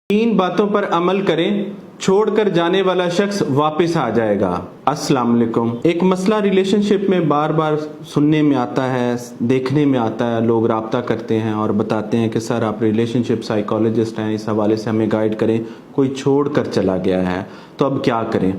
तीन बातों पर अमल करें, छोड़कर जाने वाला शख्स वापस आ जाएगा। अस्सलाम वालेकुम। एक मसला रिलेशनशिप में बार बार सुनने में आता है, देखने में आता है, लोग राब्ता करते हैं और बताते हैं कि सर आप रिलेशनशिप साइकोलॉजिस्ट हैं, इस हवाले से हमें गाइड करें, कोई छोड़ कर चला गया है तो अब क्या करें।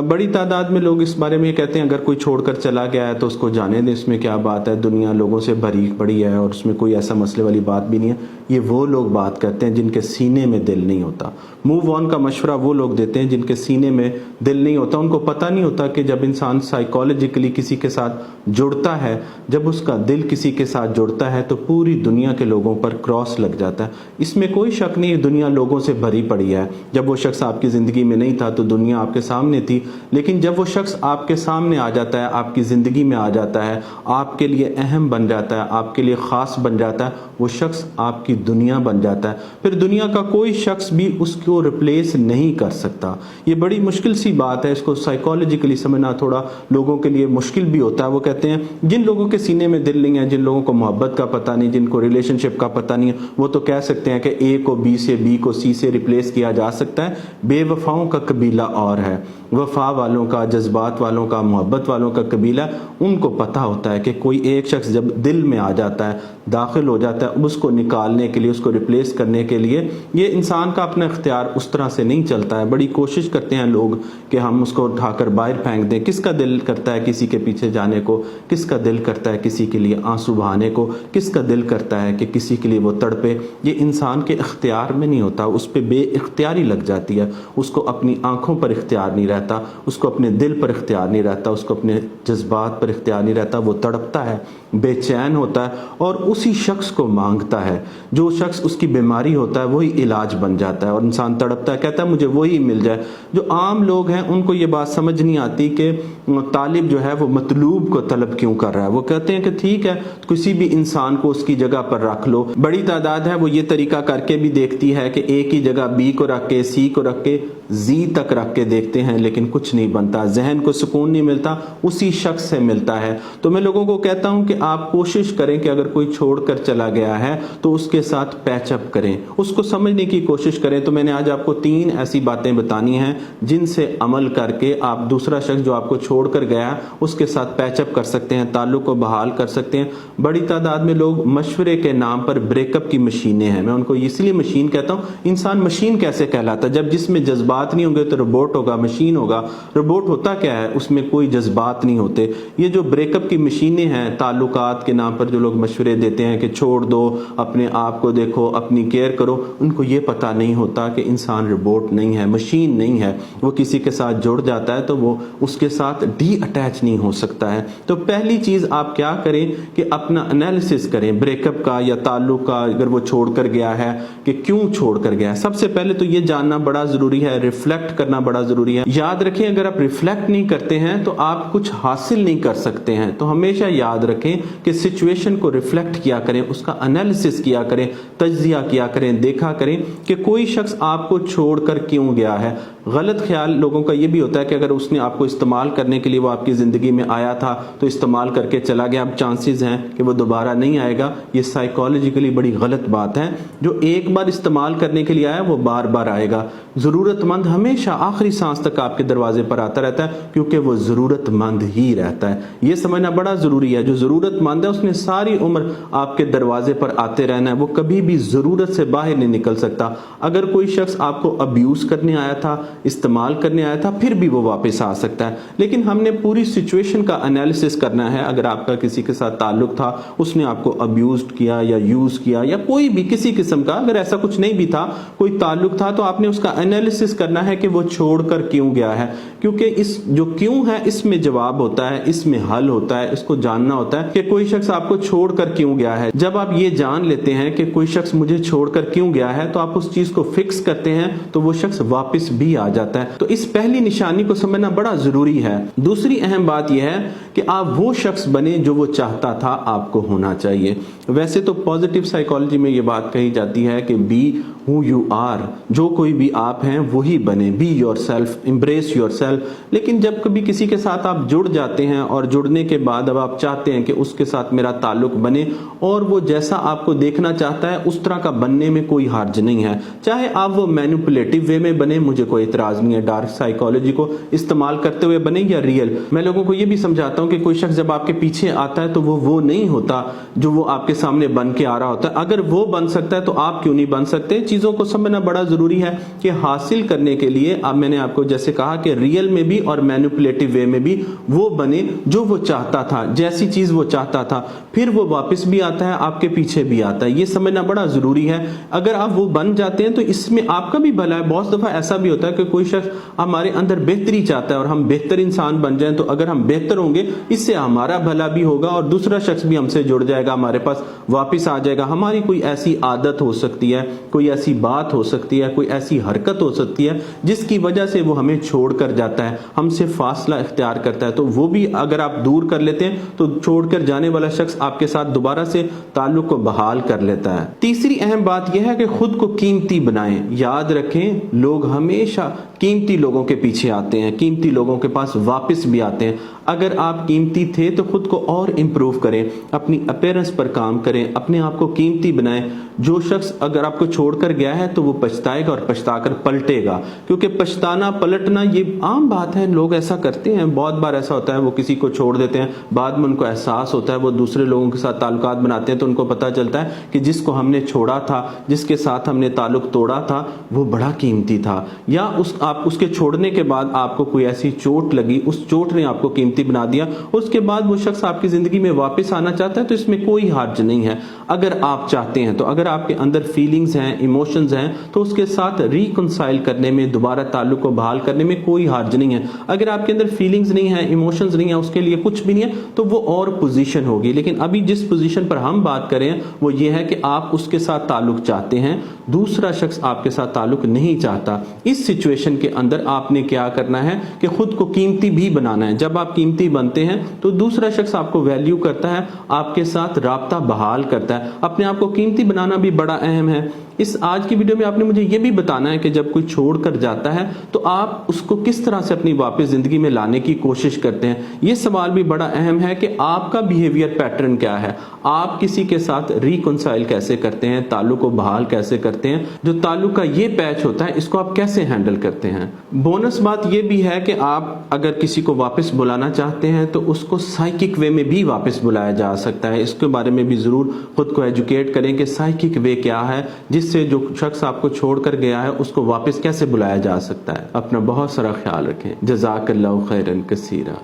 बड़ी तादाद में लोग इस बारे में ये कहते हैं अगर कोई छोड़कर चला गया है तो उसको जाने दें, इसमें क्या बात है, दुनिया लोगों से भरी पड़ी है और उसमें कोई ऐसा मसले वाली बात भी नहीं है। ये वो लोग बात करते हैं जिनके सीने में दिल नहीं होता। मूव ऑन का मशवरा वो लोग देते हैं जिनके सीने में दिल नहीं होता। उनको पता नहीं होता कि जब इंसान साइकोलॉजिकली किसी के साथ जुड़ता है, जब उसका दिल किसी के साथ जुड़ता है तो पूरी दुनिया के लोगों पर क्रॉस लग जाता है। इसमें कोई शक नहीं, दुनिया लोगों से भरी पड़ी है। जब वो शख्स आपकी ज़िंदगी में नहीं था तो दुनिया आपके सामने थी, लेकिन जब वो शख्स आपके सामने आ जाता है, आपकी ज़िंदगी में आ जाता है, आपके लिए अहम बन जाता है, आपके लिए ख़ास बन जाता है, वो शख्स आपकी दुनिया बन जाता है। फिर दुनिया का कोई शख्स भी उसको रिप्लेस नहीं कर सकता। ये बड़ी मुश्किल सी बात है, इसको साइकोलॉजिकली समझना थोड़ा लोगों के लिए मुश्किल भी होता है। वो कहते हैं जिन लोगों के सीने में दिल नहीं है, जिन लोगों को मोहब्बत का पता नहीं, जिनको रिलेशनशिप का पता नहीं है, वो तो कह सकते हैं कि ए को बी से, बी को सी से रिप्लेस किया जा सकता है। बेवफाओं का कबीला और है, वफा वालों का, जज्बात वालों का, मोहब्बत वालों का कबीला। उनको पता होता है कि कोई एक शख्स जब दिल में आ जाता है, दाखिल हो जाता है, उसको निकालने के लिए, उसको रिप्लेस करने के लिए ये इंसान का अपना इख्तियार उस तरह से नहीं चलता है। बड़ी कोशिश करते हैं लोग कि हम उसको उठाकर बाहर फेंक दें। किसका दिल करता है किसी के पीछे जाने को, किसका दिल करता है किसी के लिए आंसू बहाने को, किसका दिल करता है कि किसी के लिए वो तड़पे। ये इंसान के इख्तियार में नहीं होता, उस पर बेइख्तियारी लग जाती है। उसको अपनी आंखों पर इख्तियार नहीं रहता, उसको अपने दिल पर इख्तियार नहीं रहता, उसको अपने जज्बात पर इख्तियार नहीं रहता। वो तड़पता है, बेचैन होता है और उसी शख्स को मांगता है। जो शख्स उसकी बीमारी होता है वही इलाज बन जाता है और इंसान तड़पता है, कहता है मुझे वही मिल जाए। जो आम लोग हैं उनको ये बात समझ नहीं आती कि तालिब जो है वो मतलूब को तलब क्यों कर रहा है। वो कहते हैं कि ठीक है, किसी भी इंसान को उसकी जगह पर रख लो। बड़ी तादाद है वो ये तरीका करके भी देखती है कि एक ही जगह बी को रख के, सी को रख के, जी तक रख के देखते हैं, लेकिन कुछ नहीं बनता। जहन को सुकून नहीं मिलता, उसी शख्स से मिलता है। तो मैं लोगों को कहता हूं कि आप कोशिश करें कि अगर कोई छोड़कर चला गया है तो उसके साथ पैचअप करें, उसको समझने की कोशिश करें। तो मैंने आज आपको 3 ऐसी बातें बतानी हैं जिनसे अमल करके आप दूसरा शख्स जो आपको छोड़कर गया है उसके साथ पैचअप कर सकते हैं, ताल्लुक को बहाल कर सकते हैं। बड़ी तादाद में लोग मशवरे के नाम पर ब्रेकअप की मशीनें हैं। मैं उनको इसलिए मशीन कहता हूं, इंसान मशीन कैसे कहलाता है? जब जिसमें जज्बात नहीं होंगे तो रोबोट होगा, मशीन होगा। रोबोट होता क्या है? उसमें कोई जज्बात नहीं होते। ये जो ब्रेकअप की मशीनें हैं, ताल्लुकात के नाम पर जो लोग मशवरे देते हैं कि छोड़ दो, अपने आप को देखो, अपनी केयर करो, उनको ये पता नहीं होता कि इंसान रोबोट नहीं है, मशीन नहीं है। वो किसी के साथ जुड़ जाता है तो वो उसके साथ डी अटैच नहीं हो सकता है। तो पहली चीज आप क्या करें कि अपना एनालिसिस करें ब्रेकअप का या ताल्लुक का, अगर वो छोड़कर गया है कि क्यों छोड़कर गया है। सबसे पहले तो ये जानना बड़ा जरूरी है, रिफ्लेक्ट करना बड़ा जरूरी है। याद रखें अगर आप रिफ्लेक्ट नहीं करते हैं तो आप कुछ हासिल नहीं कर सकते हैं। तो हमेशा याद रखें कि सिचुएशन को रिफ्लेक्ट किया करें, उसका एनालिसिस किया करें, तज्जिया किया करें, देखा करें कि कोई शख्स आपको छोड़कर क्यों गया है। गलत ख्याल लोगों का ये भी होता है कि अगर उसने आपको इस्तेमाल करने के लिए वो आपकी जिंदगी में आया था तो इस्तेमाल करके चला गया, अब चांसेस हैं कि वो दोबारा नहीं आएगा। ये साइकोलॉजिकली बड़ी गलत बात है। जो एक बार इस्तेमाल करने के लिए आया वो बार बार आएगा। जरूरतमंद हमेशा आखिरी सांस तक आपके दरवाजे पर आता रहता है क्योंकि वो जरूरतमंद ही रहता है। ये समझना बड़ा जरूरी है। जो जरूरतमंद है उसने सारी उम्र आपके दरवाजे पर आते रहना है, वो कभी भी जरूरत से बाहर नहीं निकल सकता। अगर कोई शख्स आपको अब्यूज करने आया था, इस्तेमाल करने आया था, फिर भी वो वापस आ सकता है। लेकिन हमने पूरी सिचुएशन का एनालिसिस करना है। अगर आपका किसी के साथ ताल्लुक था, उसने आपको अब्यूज किया या यूज किया या कोई भी किसी किस्म का, अगर ऐसा कुछ नहीं भी था, कोई ताल्लुक था, तो आपने उसका एनालिसिस करना है कि वो छोड़कर क्यों गया है। क्योंकि इस जो क्यों है इसमें जवाब होता है, इसमें हल होता है। इसको जानना होता है कि कोई शख्स आपको छोड़कर क्यों गया है। जब आप ये जान लेते हैं कि कोई शख्स मुझे छोड़कर क्यों गया है तो आप उस चीज को फिक्स करते हैं तो वो शख्स वापस भी आ जाता है। तो इस पहली निशानी को समझना बड़ा जरूरी है। दूसरी अहम बात यह है कि आप वो शख्स बने जो वो चाहता था आपको होना चाहिए। वैसे तो पॉजिटिव साइकोलॉजी में ये बात कही जाती है कि बी हु यू आर, जो कोई भी आप हैं वही बने, be your self, embrace your self. लेकिन जब कभी किसी के साथ आप जुड़ जाते हैं और जुड़ने के बाद अब आप चाहते हैं कि उसके साथ मेरा ताल्लुक बने और वो जैसा आपको देखना चाहता है उस तरह का बनने में कोई हर्ज नहीं है, चाहे आप वो मैनिपुलेटिव वे में बने, मुझे कोई इतराज नहीं है, डार्क साइकोलॉजी को इस्तेमाल करते हुए बने या रियल। मैं लोगों को ये भी समझाता हूं कि कोई शख्स जब आपके पीछे आता है तो वो नहीं होता जो वो आपके सामने बन के आ रहा होता है। अगर वो बन सकता है तो आप क्यों नहीं बन सकते? चीजों को समझना बड़ा जरूरी है कि हासिल करने के लिए अब मैंने आपको जैसे कहा कि रियल में भी और मैनिपुलेटिव वे में भी वो बने जो वो चाहता था, जैसी चीज वो चाहता था, फिर वो वापस भी आता है, आपके पीछे भी आता है। ये समझना बड़ा जरूरी है। अगर आप वो बन जाते हैं तो इसमें आपका भी भला है। बहुत दफा ऐसा भी होता है कि कोई शख्स हमारे अंदर बेहतरी चाहता है और हम बेहतर इंसान बन जाएं, तो अगर हम बेहतर होंगे इससे हमारा भला भी होगा और दूसरा शख्स भी हमसे जुड़ जाएगा, हमारे पास वापस आ जाएगा। हमारी कोई ऐसी आदत हो सकती है, कोई ऐसी बात हो सकती है, कोई ऐसी हरकत हो सकती है जिसकी वजह से वो हमें छोड़ कर जाता है, हमसे फासला इख्तियार करता है, तो वो भी अगर आप दूर कर लेते हैं तो छोड़कर जाने वाला शख्स आपके साथ दोबारा से ताल्लुक को बहाल कर लेता है। तीसरी अहम बात यह है कि खुद को कीमती बनाएं। याद रखें, लोग हमेशा कीमती लोगों के पीछे आते हैं, कीमती लोगों के पास वापस भी आते हैं। अगर आप कीमती थे तो खुद को और इंप्रूव करें, अपनी अपीयरेंस पर काम करें, अपने आप को कीमती बनाएं। जो शख्स अगर आपको छोड़कर गया है तो वो पछताएगा और पछताकर पलटेगा, क्योंकि पछताना पलटना ये आम बात है, लोग ऐसा करते हैं। बहुत बार ऐसा होता है वो किसी को छोड़ देते हैं, बाद में उनको एहसास होता है, वो दूसरे लोगों के साथ ताल्लुकात बनाते हैं तो उनको पता चलता है कि जिसको हमने छोड़ा था, जिसके साथ हमने ताल्लुक तोड़ा था, वो बड़ा कीमती था। या आप उसके छोड़ने के बाद आपको कोई ऐसी चोट लगी, उस चोट ने आपको कीमती बना दिया, उसके बाद वो शख्स आपकी जिंदगी में वापस आना चाहता है तो इसमें कोई हर्ज नहीं है। अगर आप चाहते हैं तो, अगर आपके अंदर फीलिंग्स हैं, इमोशंस हैं, तो उसके साथ रिकंसाइल करने में, दोबारा ताल्लुक को बहाल करने में कोई हर्ज नहीं है। अगर आपके अंदर फीलिंग्स नहीं है, इमोशंस नहीं है, उसके लिए कुछ भी नहीं है, तो वो और पोजीशन होगी। लेकिन अभी जिस पोजीशन पर हम बात करें वो ये है कि आप उसके साथ ताल्लुक चाहते हैं, दूसरा शख्स आपके साथ ताल्लुक नहीं चाहता। इस सिचुएशन के अंदर आपने क्या करना है कि खुद को कीमती भी बनाना है। जब आप कीमती बनते हैं तो दूसरा शख्स आपको वैल्यू करता है, आपके साथ राब्ता बहाल करता है। अपने आप को कीमती बनाना भी बड़ा अहम है। इस आज की वीडियो में आपने मुझे यह भी बताना है कि जब कोई छोड़कर जाता है तो आप उसको किस तरह से अपनी वापस जिंदगी में लाने की कोशिश करते हैं। यह सवाल भी बड़ा अहम है कि आपका बिहेवियर पैटर्न क्या है, आप किसी के साथ रिकंसाइल कैसे करते हैं, ताल्लुक को बहाल कैसे करते हैं, जो ताल्लुक का ये पैच होता है इसको आप कैसे हैंडल करते हैं। बोनस बात यह भी है कि आप अगर किसी को वापस बुलाना चाहते हैं तो उसको साइकिक वे में भी वापस बुलाया जा सकता है। इसके बारे में भी जरूर खुद को एजुकेट करें कि साइकिक वे क्या है, जिससे जो शख्स आपको छोड़कर गया है उसको वापस कैसे बुलाया जा सकता है। अपना बहुत सारा ख्याल रखें। जज़ाकल्लाहु खैरन कसीरा।